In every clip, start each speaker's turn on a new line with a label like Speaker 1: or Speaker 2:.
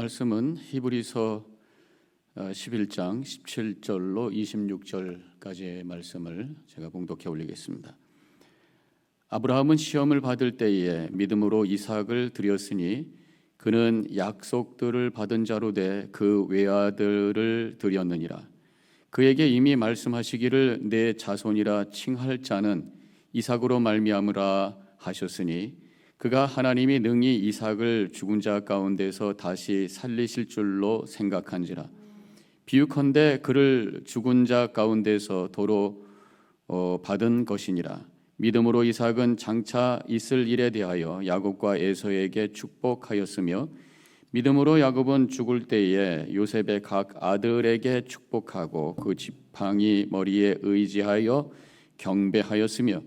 Speaker 1: 말씀은 히브리서 11장 17절로 26절까지의 말씀을 제가 봉독해 올리겠습니다. 아브라함은 시험을 받을 때에 믿음으로 이삭을 드렸으니 그는 약속들을 받은 자로 돼 그 외아들을 드렸느니라. 그에게 이미 말씀하시기를 내 자손이라 칭할 자는 이삭으로 말미암으라 하셨으니 그가 하나님이 능히 이삭을 죽은 자 가운데서 다시 살리실 줄로 생각한지라. 비유컨대 그를 죽은 자 가운데서 도로 받은 것이니라. 믿음으로 이삭은 장차 있을 일에 대하여 야곱과 에서에게 축복하였으며 믿음으로 야곱은 죽을 때에 요셉의 각 아들에게 축복하고 그 지팡이 머리에 의지하여 경배하였으며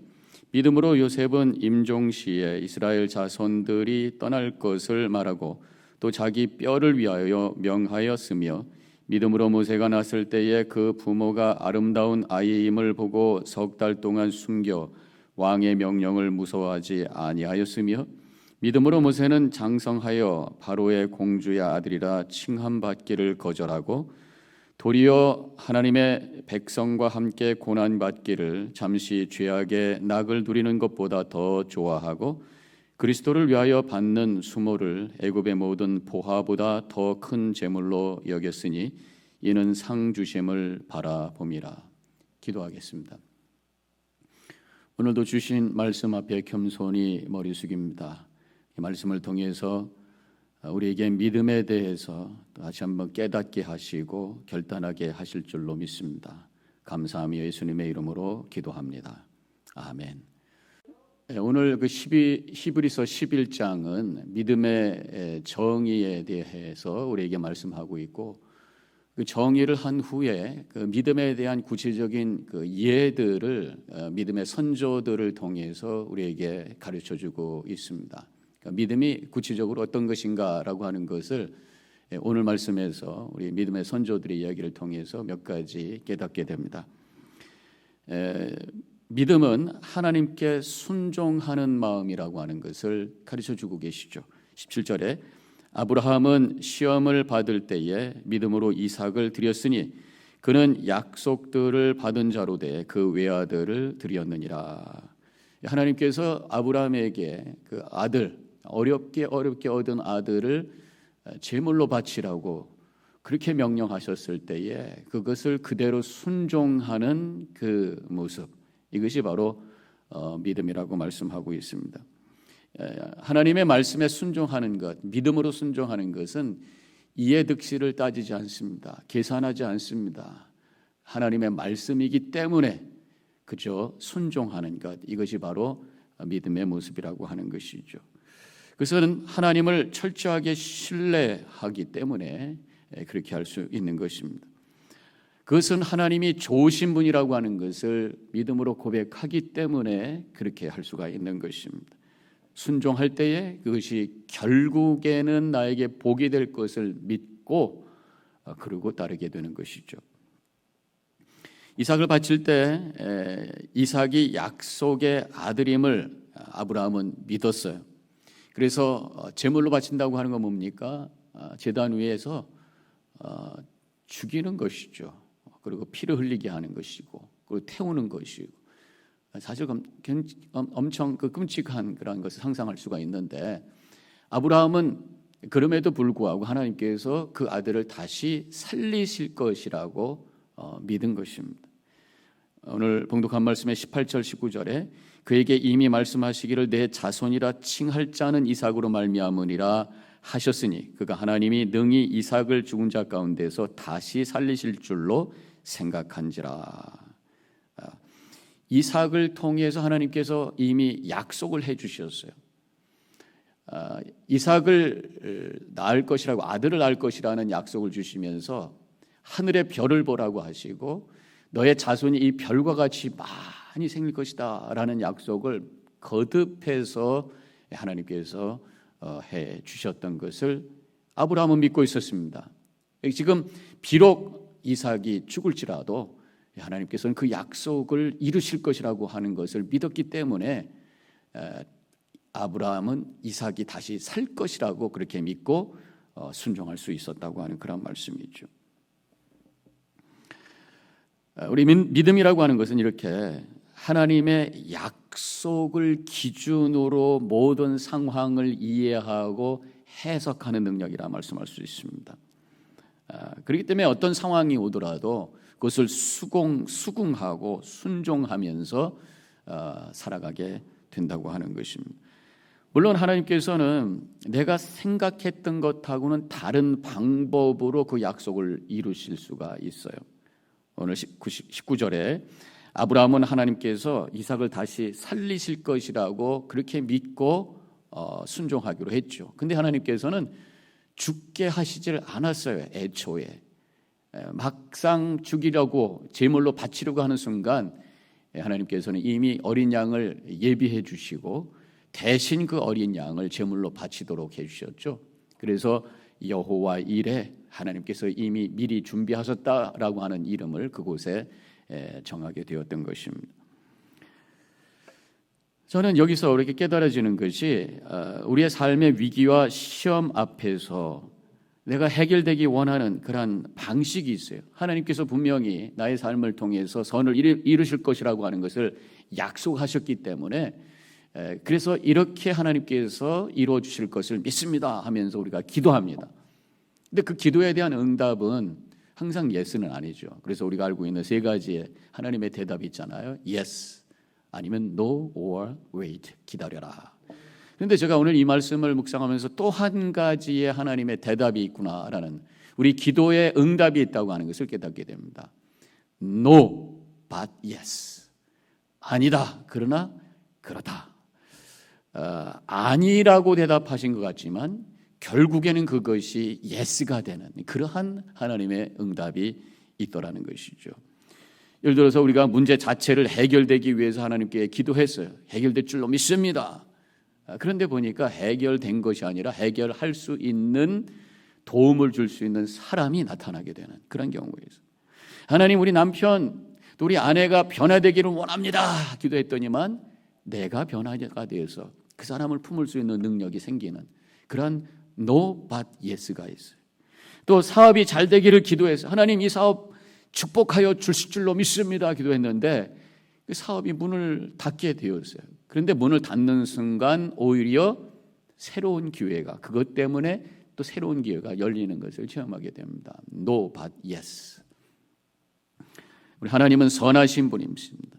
Speaker 1: 믿음으로 요셉은 임종시에 이스라엘 자손들이 떠날 것을 말하고 또 자기 뼈를 위하여 명하였으며 믿음으로 모세가 났을 때에 그 부모가 아름다운 아이임을 보고 석 달 동안 숨겨 왕의 명령을 무서워하지 아니하였으며 믿음으로 모세는 장성하여 바로의 공주의 아들이라 칭함받기를 거절하고 도리어 하나님의 백성과 함께 고난받기를 잠시 죄악의 낙을 누리는 것보다 더 좋아하고 그리스도를 위하여 받는 수모를 애굽의 모든 보화보다 더 큰 재물로 여겼으니 이는 상 주심을 바라봄이라. 기도하겠습니다. 오늘도 주신 말씀 앞에 겸손히 머리 숙입니다. 이 말씀을 통해서 우리에게 믿음에 대해서 다시 한번 깨닫게 하시고 결단하게 하실 줄로 믿습니다. 감사하며 예수님의 이름으로 기도합니다. 아멘. 오늘 그 히브리서 11장은 믿음의 정의에 대해서 우리에게 말씀하고 있고 그 정의를 한 후에 그 믿음에 대한 구체적인 그 예들을 믿음의 선조들을 통해서 우리에게 가르쳐주고 있습니다. 믿음이 구체적으로 어떤 것인가라고 하는 것을 오늘 말씀에서 우리 믿음의 선조들의 이야기를 통해서 몇 가지 깨닫게 됩니다. 믿음은 하나님께 순종하는 마음이라고 하는 것을 가르쳐주고 계시죠. 17절에 아브라함은 시험을 받을 때에 믿음으로 이삭을 드렸으니 그는 약속들을 받은 자로 돼 그 외아들을 드렸느니라. 하나님께서 아브라함에게 그 아들 어렵게 얻은 아들을 제물로 바치라고 그렇게 명령하셨을 때에 그것을 그대로 순종하는 그 모습, 이것이 바로 믿음이라고 말씀하고 있습니다. 하나님의 말씀에 순종하는 것, 믿음으로 순종하는 것은 이해득실을 따지지 않습니다. 계산하지 않습니다. 하나님의 말씀이기 때문에 그저 순종하는 것, 이것이 바로 믿음의 모습이라고 하는 것이죠. 그것은 하나님을 철저하게 신뢰하기 때문에 그렇게 할 수 있는 것입니다. 그것은 하나님이 좋으신 분이라고 하는 것을 믿음으로 고백하기 때문에 그렇게 할 수가 있는 것입니다. 순종할 때에 그것이 결국에는 나에게 복이 될 것을 믿고 그러고 따르게 되는 것이죠. 이삭을 바칠 때 이삭이 약속의 아들임을 아브라함은 믿었어요. 그래서 제물로 바친다고 하는 건 뭡니까? 제단 위에서 죽이는 것이죠. 그리고 피를 흘리게 하는 것이고 그리고 태우는 것이고 사실 엄청 끔찍한 그런 것을 상상할 수가 있는데 아브라함은 그럼에도 불구하고 하나님께서 그 아들을 다시 살리실 것이라고 믿은 것입니다. 오늘 봉독한 말씀의 18절 19절에 그에게 이미 말씀하시기를 내 자손이라 칭할 자는 이삭으로 말미암으니라 하셨으니 그가 하나님이 능히 이삭을 죽은 자 가운데서 다시 살리실 줄로 생각한지라. 이삭을 통해서 하나님께서 이미 약속을 해주셨어요. 이삭을 낳을 것이라고, 아들을 낳을 것이라는 약속을 주시면서 하늘의 별을 보라고 하시고 너의 자손이 이 별과 같이 많이 생길 것이다 라는 약속을 거듭해서 하나님께서 해 주셨던 것을 아브라함은 믿고 있었습니다. 지금 비록 이삭이 죽을지라도 하나님께서는 그 약속을 이루실 것이라고 하는 것을 믿었기 때문에 아브라함은 이삭이 다시 살 것이라고 그렇게 믿고 순종할 수 있었다고 하는 그런 말씀이죠. 우리 믿음이라고 하는 것은 이렇게 하나님의 약속을 기준으로 모든 상황을 이해하고 해석하는 능력이라 말씀할 수 있습니다. 그렇기 때문에 어떤 상황이 오더라도 그것을 수긍하고 순종하면서 살아가게 된다고 하는 것입니다. 물론 하나님께서는 내가 생각했던 것하고는 다른 방법으로 그 약속을 이루실 수가 있어요. 오늘 19절에 아브라함은 하나님께서 이삭을 다시 살리실 것이라고 그렇게 믿고 순종하기로 했죠. 근데 하나님께서는 죽게 하시질 않았어요. 애초에 막상 죽이려고 제물로 바치려고 하는 순간 하나님께서는 이미 어린 양을 예비해 주시고 대신 그 어린 양을 제물로 바치도록 해주셨죠. 그래서 여호와 이레, 하나님께서 이미 미리 준비하셨다라고 하는 이름을 그곳에 정하게 되었던 것입니다. 저는 여기서 이렇게 깨달아지는 것이 우리의 삶의 위기와 시험 앞에서 내가 해결되기 원하는 그런 방식이 있어요. 하나님께서 분명히 나의 삶을 통해서 선을 이루실 것이라고 하는 것을 약속하셨기 때문에 그래서 이렇게 하나님께서 이루어 주실 것을 믿습니다 하면서 우리가 기도합니다. 근데 그 기도에 대한 응답은 항상 예스는 아니죠. 그래서 우리가 알고 있는 세 가지의 하나님의 대답이 있잖아요. yes, 아니면 no or wait, 기다려라. 그런데 제가 오늘 이 말씀을 묵상하면서 또 한 가지의 하나님의 대답이 있구나라는, 우리 기도에 응답이 있다고 하는 것을 깨닫게 됩니다. no, but yes. 아니다, 그러나 그렇다. 아니라고 대답하신 것 같지만 결국에는 그것이 예스가 되는 그러한 하나님의 응답이 있더라는 것이죠. 예를 들어서 우리가 문제 자체를 해결되기 위해서 하나님께 기도했어요. 해결될 줄로 믿습니다. 그런데 보니까 해결된 것이 아니라 해결할 수 있는, 도움을 줄 수 있는 사람이 나타나게 되는 그런 경우가 있어요. 하나님, 우리 남편 또 우리 아내가 변화되기를 원합니다 기도했더니만 내가 변화가 되어서 그 사람을 품을 수 있는 능력이 생기는 그런 no but yes가 있어요. 또 사업이 잘 되기를 기도해서 하나님 이 사업 축복하여 주실 줄로 믿습니다 기도했는데 그 사업이 문을 닫게 되었어요. 그런데 문을 닫는 순간 오히려 새로운 기회가, 그것 때문에 또 새로운 기회가 열리는 것을 체험하게 됩니다. No but yes. 우리 하나님은 선하신 분이십니다.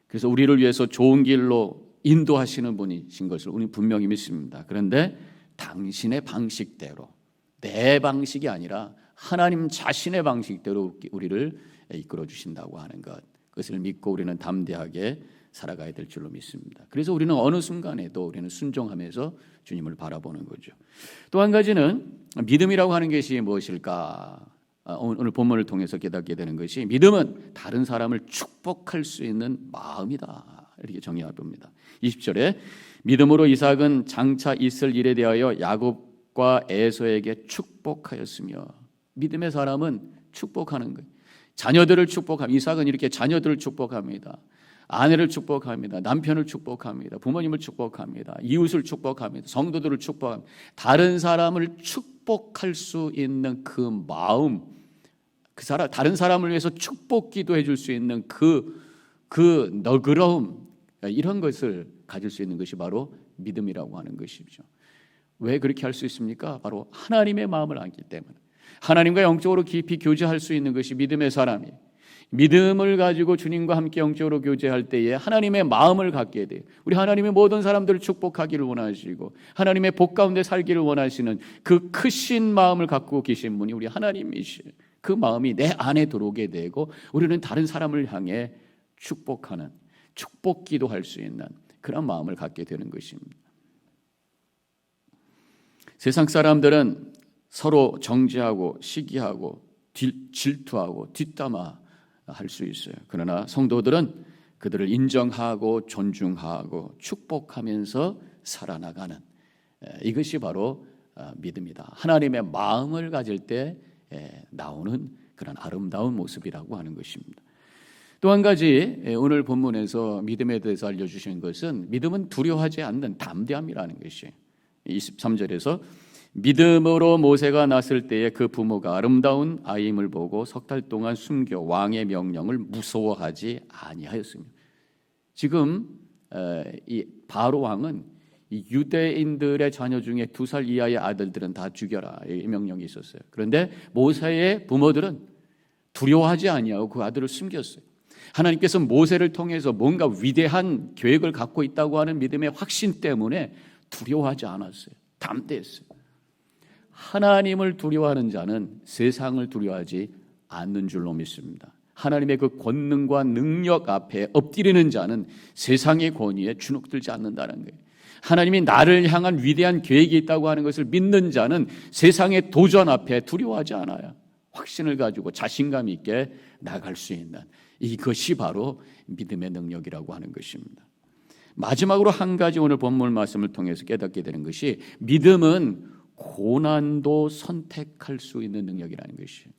Speaker 1: 그래서 우리를 위해서 좋은 길로 인도하시는 분이신 것을 우리 분명히 믿습니다. 그런데 당신의 방식대로, 내 방식이 아니라 하나님 자신의 방식대로 우리를 이끌어 주신다고 하는 것, 그것을 믿고 우리는 담대하게 살아가야 될 줄로 믿습니다. 그래서 우리는 어느 순간에도 우리는 순종하면서 주님을 바라보는 거죠. 또 한 가지는 믿음이라고 하는 것이 무엇일까? 오늘 본문을 통해서 깨닫게 되는 것이, 믿음은 다른 사람을 축복할 수 있는 마음이다, 이렇게 정의해 봅니다. 20절에 믿음으로 이삭은 장차 있을 일에 대하여 야곱과 에서에게 축복하였으며, 믿음의 사람은 축복하는 거예요. 자녀들을 축복합니다. 이삭은 이렇게 자녀들을 축복합니다. 아내를 축복합니다. 남편을 축복합니다. 부모님을 축복합니다. 이웃을 축복합니다. 성도들을 축복합니다. 다른 사람을 축복할 수 있는 그 마음, 다른 사람을 위해서 축복 기도해 줄 수 있는 그 너그러움, 이런 것을 가질 수 있는 것이 바로 믿음이라고 하는 것이죠. 왜 그렇게 할 수 있습니까? 바로 하나님의 마음을 알기 때문에. 하나님과 영적으로 깊이 교제할 수 있는 것이 믿음의 사람이에요. 믿음을 가지고 주님과 함께 영적으로 교제할 때에 하나님의 마음을 갖게 돼요. 우리 하나님이 모든 사람들을 축복하기를 원하시고 하나님의 복 가운데 살기를 원하시는 그 크신 마음을 갖고 계신 분이 우리 하나님이시에요. 그 마음이 내 안에 들어오게 되고 우리는 다른 사람을 향해 축복하는, 축복 기도할 수 있는 그런 마음을 갖게 되는 것입니다. 세상 사람들은 서로 정죄하고 시기하고 질투하고 뒷담화 할 수 있어요. 그러나 성도들은 그들을 인정하고 존중하고 축복하면서 살아나가는, 이것이 바로 믿음이다. 하나님의 마음을 가질 때 나오는 그런 아름다운 모습이라고 하는 것입니다. 또 한 가지 오늘 본문에서 믿음에 대해서 알려주신 것은, 믿음은 두려워하지 않는 담대함이라는 것이에요. 23절에서 믿음으로 모세가 났을 때에 그 부모가 아름다운 아이임을 보고 석 달 동안 숨겨 왕의 명령을 무서워하지 아니하였습니다. 지금 이 바로 왕은 이 유대인들의 자녀 중에 2살 이하의 아들들은 다 죽여라, 이 명령이 있었어요. 그런데 모세의 부모들은 두려워하지 아니하고 그 아들을 숨겼어요. 하나님께서 모세를 통해서 뭔가 위대한 계획을 갖고 있다고 하는 믿음의 확신 때문에 두려워하지 않았어요. 담대했어요. 하나님을 두려워하는 자는 세상을 두려워하지 않는 줄로 믿습니다. 하나님의 그 권능과 능력 앞에 엎드리는 자는 세상의 권위에 주눅들지 않는다는 거예요. 하나님이 나를 향한 위대한 계획이 있다고 하는 것을 믿는 자는 세상의 도전 앞에 두려워하지 않아요. 확신을 가지고 자신감 있게 나아갈 수 있는, 이것이 바로 믿음의 능력이라고 하는 것입니다. 마지막으로 한 가지 오늘 본문 말씀을 통해서 깨닫게 되는 것이, 믿음은 고난도 선택할 수 있는 능력이라는 것이에요.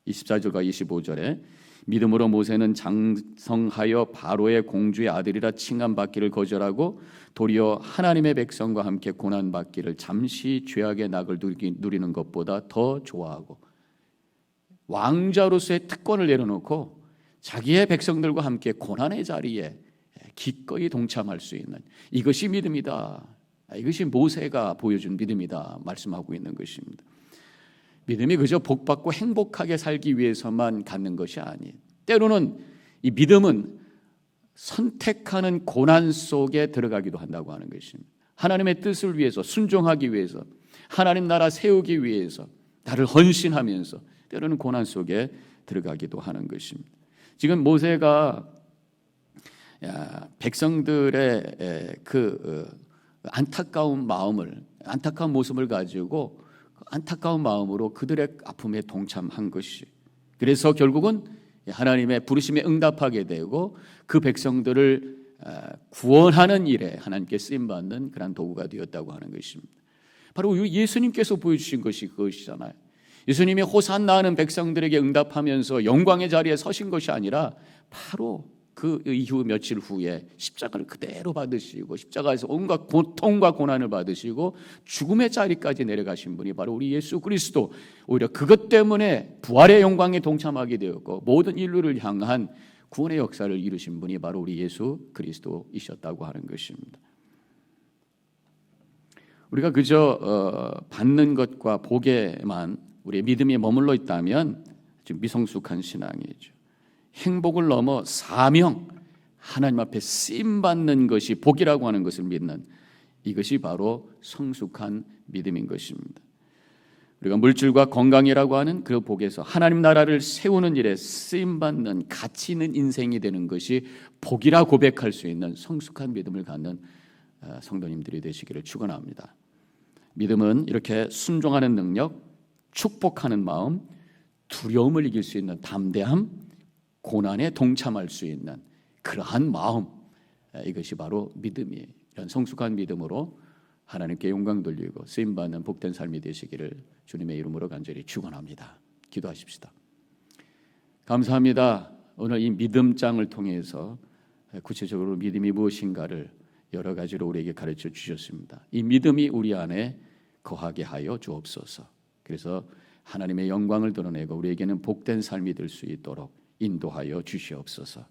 Speaker 1: 24절과 25절에 믿음으로 모세는 장성하여 바로의 공주의 아들이라 칭함받기를 거절하고 도리어 하나님의 백성과 함께 고난받기를 잠시 죄악의 낙을 누리는 것보다 더 좋아하고, 왕자로서의 특권을 내려놓고 자기의 백성들과 함께 고난의 자리에 기꺼이 동참할 수 있는, 이것이 믿음이다. 이것이 모세가 보여준 믿음이다 말씀하고 있는 것입니다. 믿음이 그저 복받고 행복하게 살기 위해서만 갖는 것이 아니에요. 때로는 이 믿음은 선택하는 고난 속에 들어가기도 한다고 하는 것입니다. 하나님의 뜻을 위해서, 순종하기 위해서, 하나님 나라 세우기 위해서 나를 헌신하면서 때로는 고난 속에 들어가기도 하는 것입니다. 지금 모세가 백성들의 그 안타까운 모습을 가지고 안타까운 마음으로 그들의 아픔에 동참한 것이, 그래서 결국은 하나님의 부르심에 응답하게 되고 그 백성들을 구원하는 일에 하나님께 쓰임받는 그런 도구가 되었다고 하는 것입니다. 바로 예수님께서 보여주신 것이 그것이잖아요. 예수님이 호산나 하는 백성들에게 응답하면서 영광의 자리에 서신 것이 아니라 바로 그 이후 며칠 후에 십자가를 그대로 받으시고 십자가에서 온갖 고통과 고난을 받으시고 죽음의 자리까지 내려가신 분이 바로 우리 예수 그리스도, 오히려 그것 때문에 부활의 영광에 동참하게 되었고 모든 인류를 향한 구원의 역사를 이루신 분이 바로 우리 예수 그리스도이셨다고 하는 것입니다. 우리가 그저 받는 것과 복에만 우리의 믿음이 머물러 있다면 좀 미성숙한 신앙이죠. 행복을 넘어 사명, 하나님 앞에 쓰임받는 것이 복이라고 하는 것을 믿는, 이것이 바로 성숙한 믿음인 것입니다. 우리가 물질과 건강이라고 하는 그 복에서 하나님 나라를 세우는 일에 쓰임받는 가치 있는 인생이 되는 것이 복이라 고백할 수 있는 성숙한 믿음을 갖는 성도님들이 되시기를 축원합니다. 믿음은 이렇게 순종하는 능력, 축복하는 마음, 두려움을 이길 수 있는 담대함, 고난에 동참할 수 있는 그러한 마음, 이것이 바로 믿음이에요. 이런 성숙한 믿음으로 하나님께 영광 돌리고 쓰임받는 복된 삶이 되시기를 주님의 이름으로 간절히 축원합니다. 기도하십시다. 감사합니다. 오늘 이 믿음장을 통해서 구체적으로 믿음이 무엇인가를 여러 가지로 우리에게 가르쳐 주셨습니다. 이 믿음이 우리 안에 거하게 하여 주옵소서. 그래서 하나님의 영광을 드러내고 우리에게는 복된 삶이 될 수 있도록 인도하여 주시옵소서.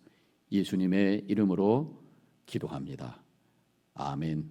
Speaker 1: 예수님의 이름으로 기도합니다. 아멘.